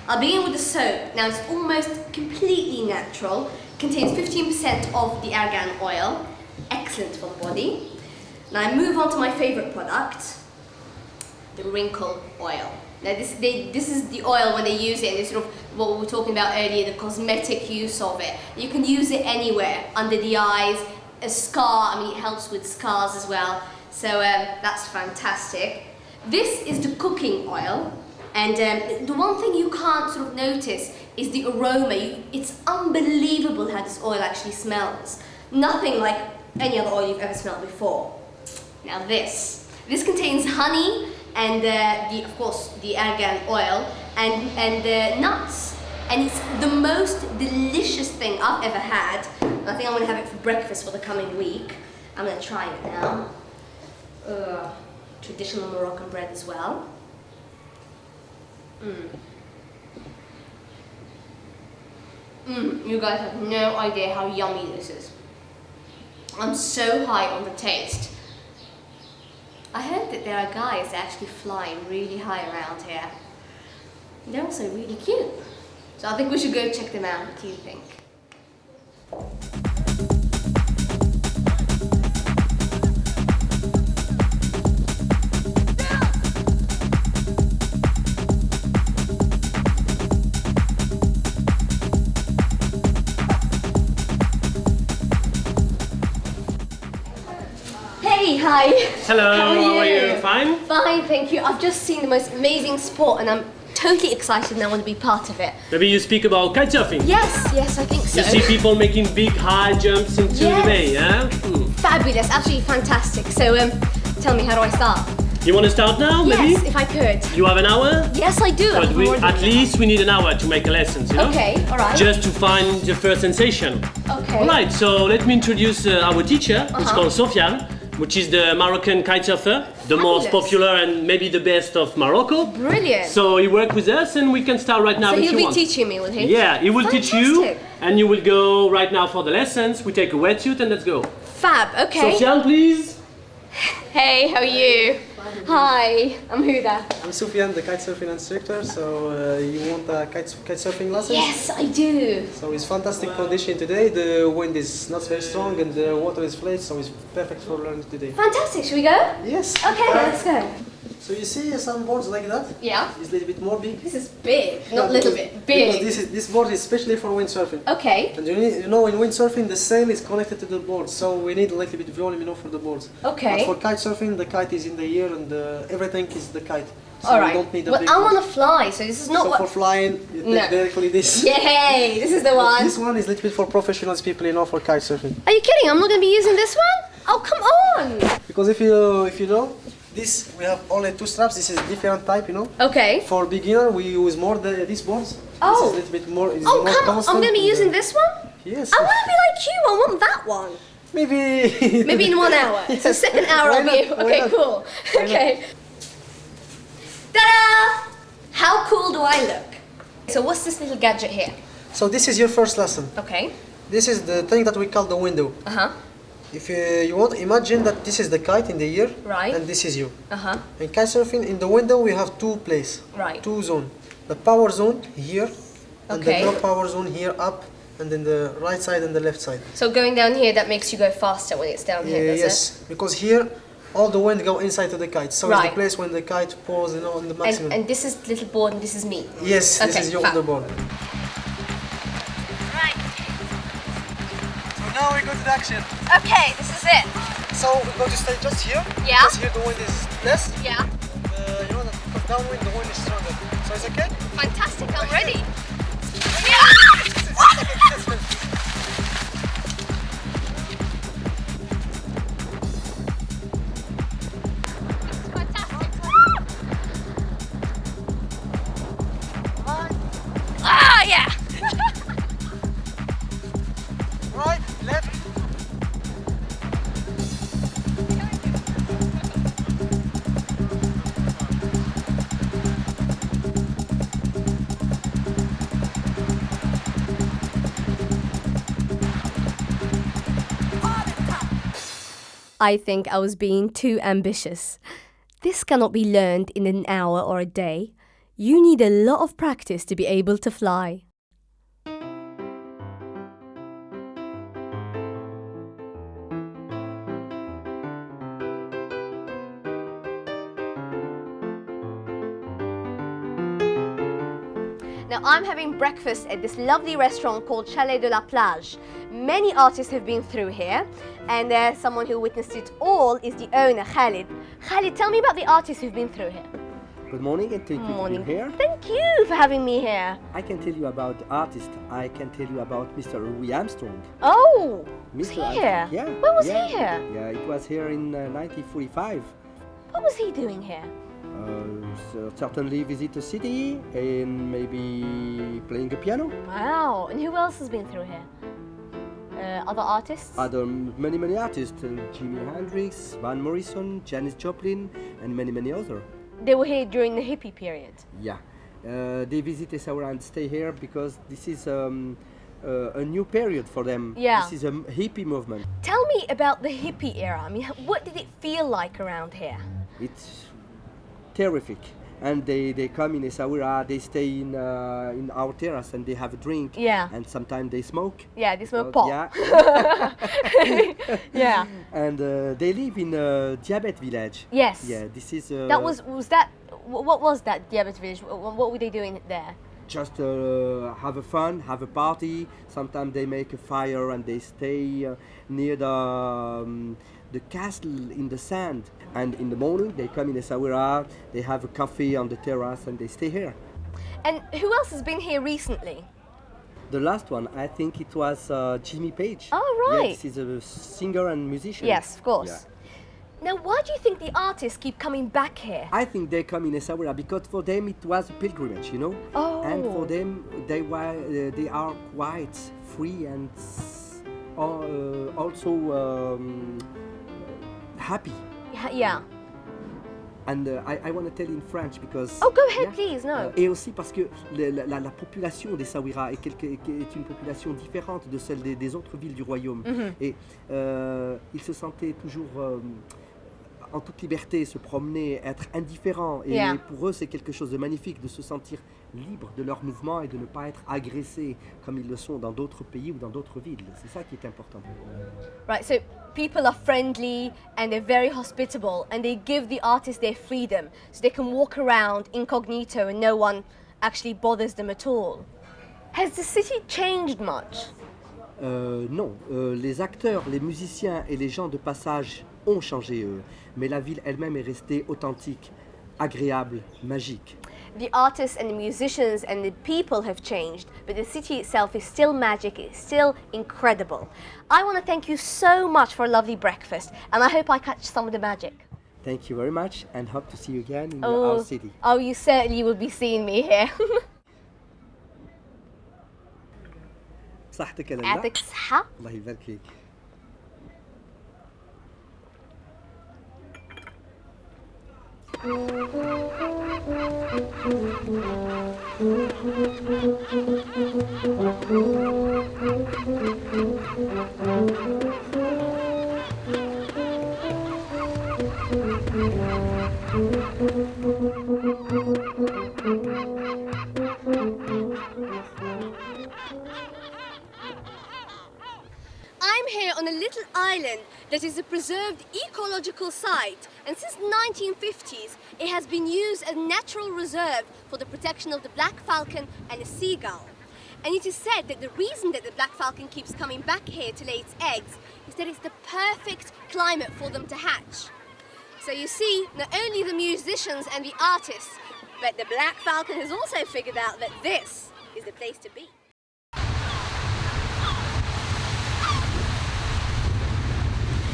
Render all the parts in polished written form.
I'll begin with the soap. Now it's almost completely natural. Contains 15% of the argan oil. Excellent for the body. Now I move on to my favorite product, the wrinkle oil. Now this is the oil when they use it, and it's sort of what we were talking about earlier, the cosmetic use of it. You can use it anywhere, under the eyes, a scar, I mean it helps with scars as well. So that's fantastic. This is the cooking oil, and the one thing you can't sort of notice is the aroma. It's unbelievable how this oil actually smells. Nothing like any other oil you've ever smelled before. Now this contains honey and of course the argan oil and nuts, and it's the most delicious thing I've ever had. And I think I'm going to have it for breakfast for the coming week. I'm going to try it now. Traditional Moroccan bread as well. You guys have no idea how yummy this is. I'm so high on the taste. I heard that there are guys that actually fly really high around here. They're also really cute. So I think we should go check them out. What do you think? Hi. Hello, how are you? Fine? Fine, thank you. I've just seen the most amazing sport and I'm totally excited and I want to be part of it. Maybe you speak about kite surfing? Yes, I think so. You see people making big high jumps into the bay, yeah? Fabulous, absolutely fantastic. So tell me, how do I start? You want to start now, maybe? Yes, if I could. You have an hour? Yes, I do. But at least we need an hour to make a lesson, you know? Okay, alright. Just to find the first sensation. Okay. Alright, so let me introduce our teacher. It's called Sofiane, which is the Moroccan kite surfer, the most popular and maybe the best of Morocco. Brilliant. So he worked with us and we can start right now if you want. So he'll be teaching me, will he? Yeah, he will teach you and you will go right now for the lessons. We take a wetsuit and let's go. Fab, okay. Sofiane, please. Hey, how are you? Hi, I'm Huda. I'm Soufiane, the kite surfing instructor. So you want a kite surfing lesson? Yes, I do. So it's fantastic condition today. The wind is not very strong and the water is flat, so it's perfect for learning today. Fantastic, shall we go? Yes. Okay, let's go. So you see some boards like that? Yeah. It's a little bit more big. This is big, not a little bit, big. Because this board is especially for windsurfing. Okay. And you know, in windsurfing, the sail is connected to the board, so we need a little bit volume, for the boards. Okay. But for kite surfing, the kite is in the air and everything is the kite. So all right. we don't need a well, big I board. want to fly, so this is not so what... for flying, you take directly this. Yay! This is the one. This one is a little bit for professionals people, for kite surfing. Are you kidding? I'm not going to be using this one? Oh, come on! Because if you know, this we have only two straps. This is different type, Okay. For beginner, we use more these boards. Oh. This is a little bit more. Oh, more come on! I'm constant going to be using this one? Yes. I want to be like you. I want that one. Maybe. Maybe in 1 hour. So second hour I'll be... Okay, cool. Okay. Ta-da! How cool do I look? So what's this little gadget here? So this is your first lesson. Okay. This is the thing that we call the window. Uh-huh. If you want, imagine that this is the kite in the air, right, and this is you. Uh-huh. In kite surfing, in the window we have two places, right, two zones. The power zone here, and okay, the drop power zone here up, and then the right side and the left side. So going down here, that makes you go faster when it's down here, does yes, because here all the wind go inside to the kite. So right, it's the place when the kite pulls, on the maximum. And this is little board and this is me. Yes, okay, this is your the board. Now we go to the action. Okay, this is it. So we're going to stay just here. Yeah. Because here the wind is less. Yeah. And, you know that because downwind the wind is stronger. So it's okay? Fantastic, I'm ready. Ah, yeah. Right, left. I think I was being too ambitious. This cannot be learned in an hour or a day. You need a lot of practice to be able to fly. Now I'm having breakfast at this lovely restaurant called Chalet de la Plage. Many artists have been through here, and someone who witnessed it all is the owner, Khalid. Khalid, tell me about the artists who've been through here. Good morning and thank you for being here. Thank you for having me here. I can tell you about the artist. I can tell you about Mr. Louis Armstrong. Oh, was Mr. he Armstrong. here? Yeah. When was yeah, he here? Yeah, it was here in 1945. What was he doing here? So certainly visit the city and maybe playing a piano. Wow, and who else has been through here? Other artists? Other many artists, Jimi Hendrix, Van Morrison, Janis Joplin, and many others. They were here during the hippie period. Yeah, they visit Essaouira and stay here because this is a new period for them. Yeah. This is a hippie movement. Tell me about the hippie era. I mean, what did it feel like around here? It's terrific. And they come in Essaouira, they stay in our terrace and they have a drink. Yeah. And sometimes they smoke. Yeah, they smoke pot. Yeah. Yeah. And they live in a Diabet village. Yes. Yeah, this is... That was that, what was that Diabet village? What were they doing there? Just have a fun, have a party. Sometimes they make a fire and they stay near the castle in the sand. And in the morning they come in Essaouira, they have a coffee on the terrace and they stay here. And who else has been here recently? The last one, I think it was Jimmy Page. Oh, right. Yeah, this is a singer and musician. Yes, of course. Yeah. Now, why do you think the artists keep coming back here? I think they come in Essaouira because for them it was a pilgrimage, you know. Oh. And for them they are quite free and also happy. Yeah. And I want to tell in French because... Oh, go ahead, please, no. Et aussi parce que la population d'Essaouira est une population différente de celle des autres villes du royaume. Et ils se sentaient toujours en toute liberté, se promener, être indifférents. Et pour eux, c'est quelque chose de magnifique de se sentir libre de leur mouvement et de ne pas être agressés comme ils le sont dans d'autres pays ou dans d'autres villes. C'est ça qui est important. Right, so people are friendly and they're very hospitable and they give the artists their freedom so they can walk around incognito and no one actually bothers them at all. Has the city changed much? Non, les acteurs, les musiciens et les gens de passage ont changé, mais la ville elle-même est restée authentique, agréable, magique. The artists and the musicians and the people have changed, but the city itself is still magic, it's still incredible. I want to thank you so much for a lovely breakfast, and I hope I catch some of the magic. Thank you very much, and hope to see you again in our city. Oh, you certainly will be seeing me here. صحتك يا ليلى. يعطيك الصحة. الله يبارك فيك. I'm here on a little island that is a preserved ecological site, and since the 1950s it has been used as a natural reserve for the protection of the black falcon and the seagull. And it is said that the reason that the black falcon keeps coming back here to lay its eggs is that it's the perfect climate for them to hatch. So you see, not only the musicians and the artists, but the black falcon has also figured out that this is the place to be.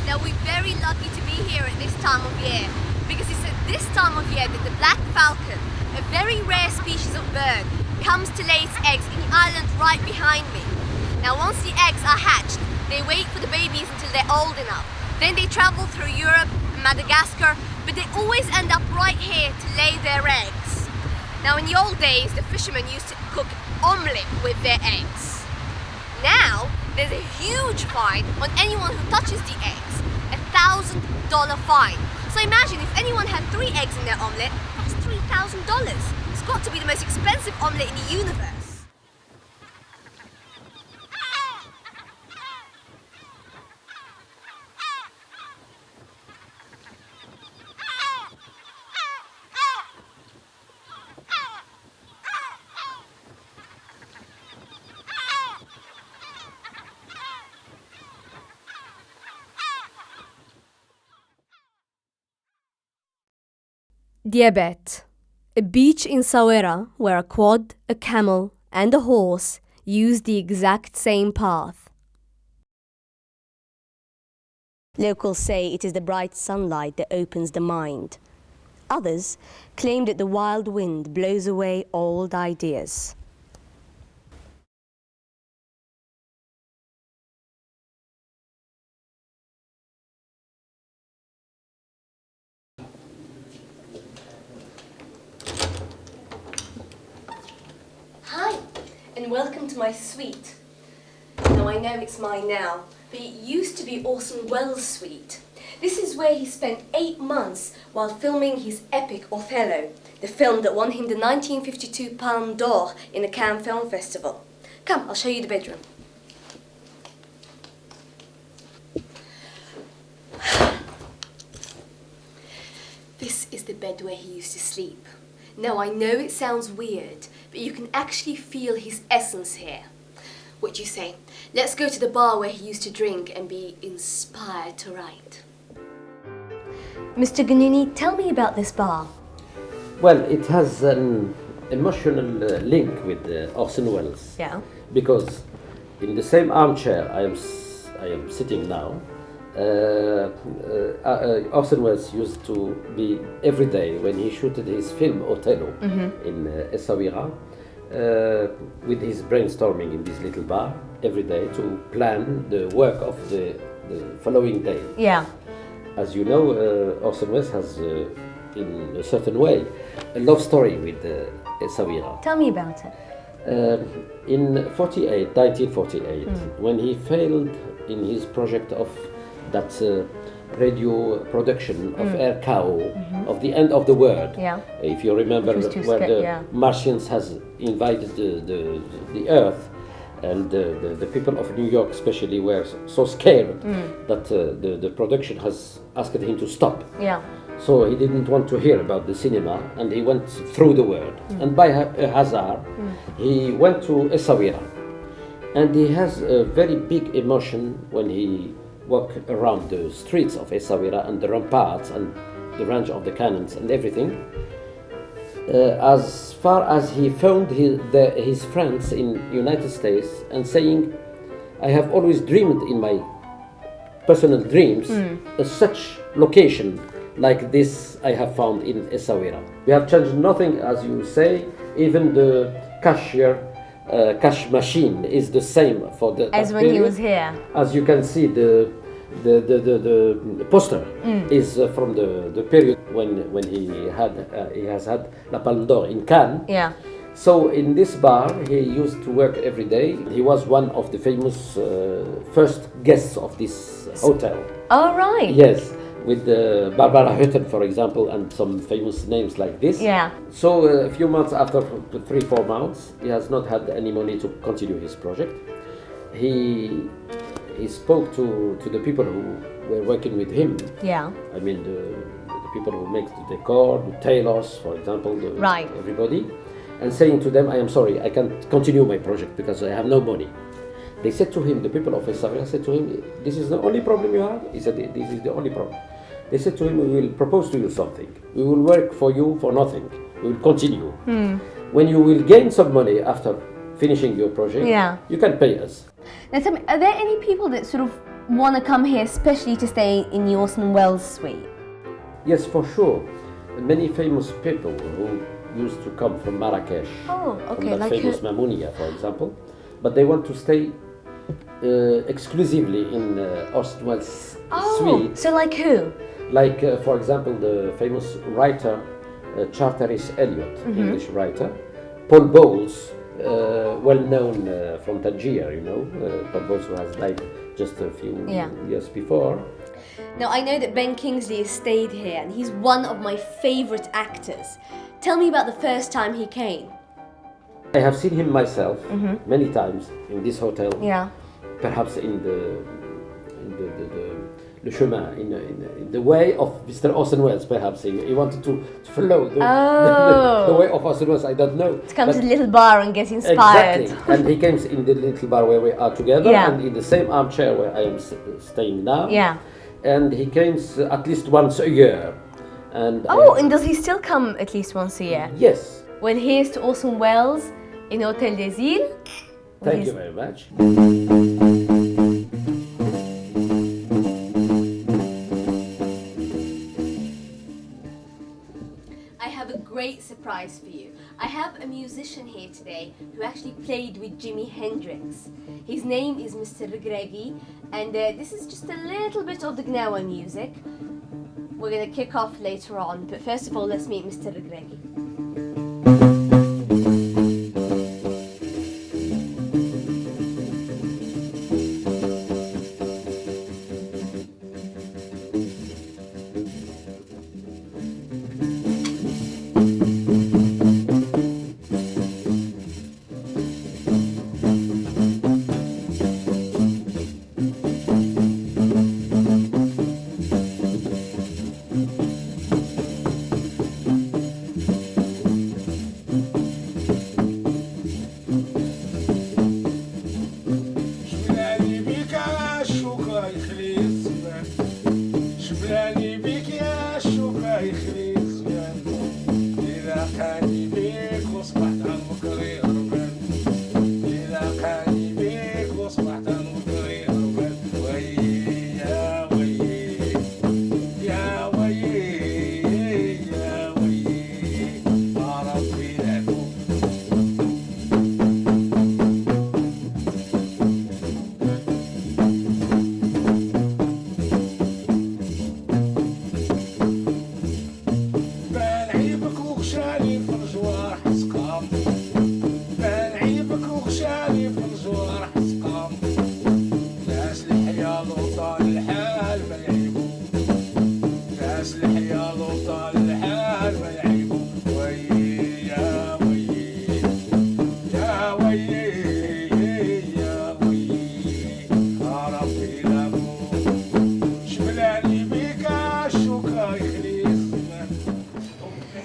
Now we're very lucky to be here at this time of year, because it's at this time of year that the black falcon, a very rare species of bird, comes to lay its eggs in the island right behind me. Now once the eggs are hatched, they wait for the babies until they're old enough. Then they travel through Europe and Madagascar, but they always end up right here to lay their eggs. Now in the old days, the fishermen used to cook omelette with their eggs. Now, there's a huge fine on anyone who touches the eggs, $1,000 fine. So imagine if anyone had 3 eggs in their omelette, that's $3,000. It's got to be the most expensive omelette in the universe. Diabet, a beach in Essaouira where a quad, a camel and a horse use the exact same path. Locals say it is the bright sunlight that opens the mind. Others claim that the wild wind blows away old ideas. Hi, and welcome to my suite. Now I know it's mine now, but it used to be Orson Welles' suite. This is where he spent 8 months while filming his epic Othello, the film that won him the 1952 Palme d'Or in the Cannes Film Festival. Come, I'll show you the bedroom. This is the bed where he used to sleep. Now I know it sounds weird, but you can actually feel his essence here. What do you say? Let's go to the bar where he used to drink and be inspired to write. Mr. Gnaoua, tell me about this bar. Well, it has an emotional link with Orson Welles. Yeah. Because in the same armchair I am sitting now, Orson Welles used to be every day when he shooted his film Othello in Essaouira, with his brainstorming in this little bar every day to plan the work of the following day. Yeah. As you know, Orson Welles has, in a certain way, a love story with Essaouira. Tell me about it. In 1948, when he failed in his project of that radio production of Air Cow, of the end of the world. Yeah. If you remember, where the Martians has invaded the Earth, and the people of New York especially were so scared that the production has asked him to stop. Yeah. So he didn't want to hear about the cinema, and he went through the world. And by hazard, he went to Essaouira. And he has a very big emotion when he walk around the streets of Essaouira and the ramparts and the range of the cannons and everything. As far as he found his friends in United States and saying, I have always dreamed in my personal dreams such location like this I have found in Essaouira. We have changed nothing, as you say. Even the cash machine is the same for the As when he was here. As you can see, the poster is from the period when he has had La Palme d'Or in Cannes. Yeah. So in this bar he used to work every day. He was one of the famous first guests of this hotel. Oh right. Yes, with Barbara Hütten, for example, and some famous names like this. Yeah. So a few months after, 3-4 months, he has not had any money to continue his project. He spoke to the people who were working with him. Yeah. I mean the people who make the decor, the tailors, for example, everybody, and saying to them, I am sorry, I can't continue my project because I have no money. They said to him, the people of Essaouira said to him, this is the only problem you have? He said, this is the only problem. They said to him, we will propose to you something. We will work for you for nothing. We will continue. When you will gain some money after finishing your project, you can pay us. Now tell me, are there any people that sort of want to come here especially to stay in the Orson Welles suite? Yes, for sure. Many famous people who used to come from Marrakesh, from that like famous Mamounia, for example, but they want to stay exclusively in Orson Welles' suite. So like who? Like, for example, the famous writer Charteris Eliot, English writer, Paul Bowles, well known from Tangier, you know, Paul Bowles, who has died just a few years before. Now I know that Ben Kingsley has stayed here and he's one of my favourite actors. Tell me about the first time he came. I have seen him myself many times in this hotel. Yeah. Perhaps in the Le Chemin, in the way of Mr. Orson Welles, perhaps. He wanted to follow the way of Orson Welles, I don't know. To come to the little bar and get inspired. Exactly. And he came in the little bar where we are together, Yeah. and in the same armchair where I am staying now. Yeah. And he comes at least once a year. And And does he still come at least once a year? yes. When he is to Orson Welles in Hotel des Îles. Thank you very much. I have a great surprise for you. I have a musician here today who actually played with Jimi Hendrix. His name is Mr. Regragui, and this is just a little bit of the Gnaoua music. We're going to kick off later on, but first of all, let's meet Mr. Regragui.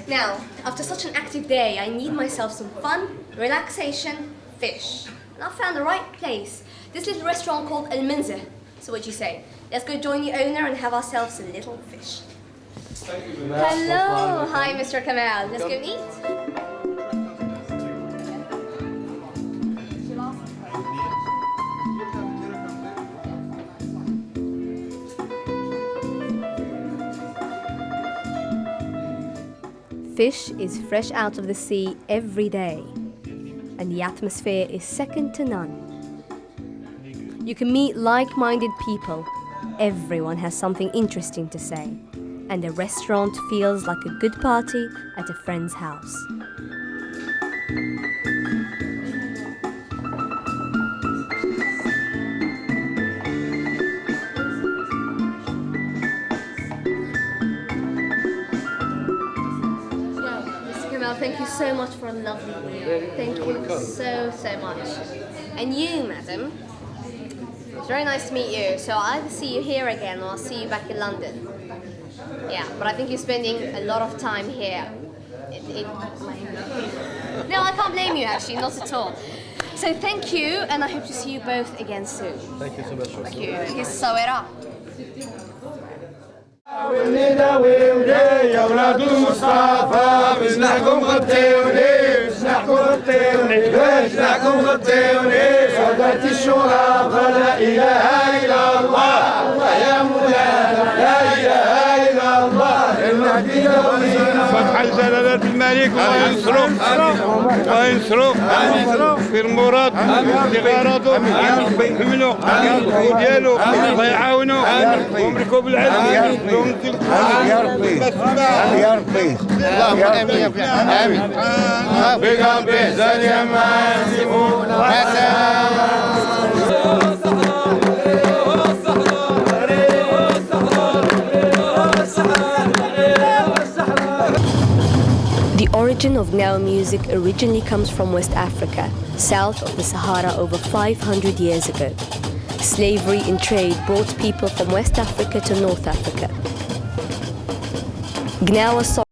Now, after such an active day, I need myself some fun, relaxation, fish. And I found the right place. This little restaurant called El Minzer. So what do you say? Let's go join the owner and have ourselves a little fish. Hello, hi Mr. Kamal. Let's go eat. Fish is fresh out of the sea every day, and the atmosphere is second to none. You can meet like-minded people, everyone has something interesting to say, and the restaurant feels like a good party at a friend's house. Thank you so much for a lovely meal. Thank you so much. And you, madam, it's very nice to meet you. So I'll either see you here again or I'll see you back in London. Yeah, but I think you're spending a lot of time here. No, I can't blame you actually, not at all. So thank you, and I hope to see you both again soon. Thank you so much. Thank you. Essaouira. يا ولاد المصطفى بجناحكم غطيوني بجناحكم غطيوني سادتي الشرفاء لا اله الا الله الله يا مولانا لا اله الا الله المهدي فتح جلالة الملك وينصروا وينصروا في المراد في غرضه يحملوا وديالو الله يعاونوا ويملكوا بالعلم يا ربي يا ربي اللهم امين يا ربي امين بقلبه زاد ما يسيبون The origin of Gnaoua music originally comes from West Africa, south of the Sahara over 500 years ago. Slavery and trade brought people from West Africa to North Africa. Gnaoua song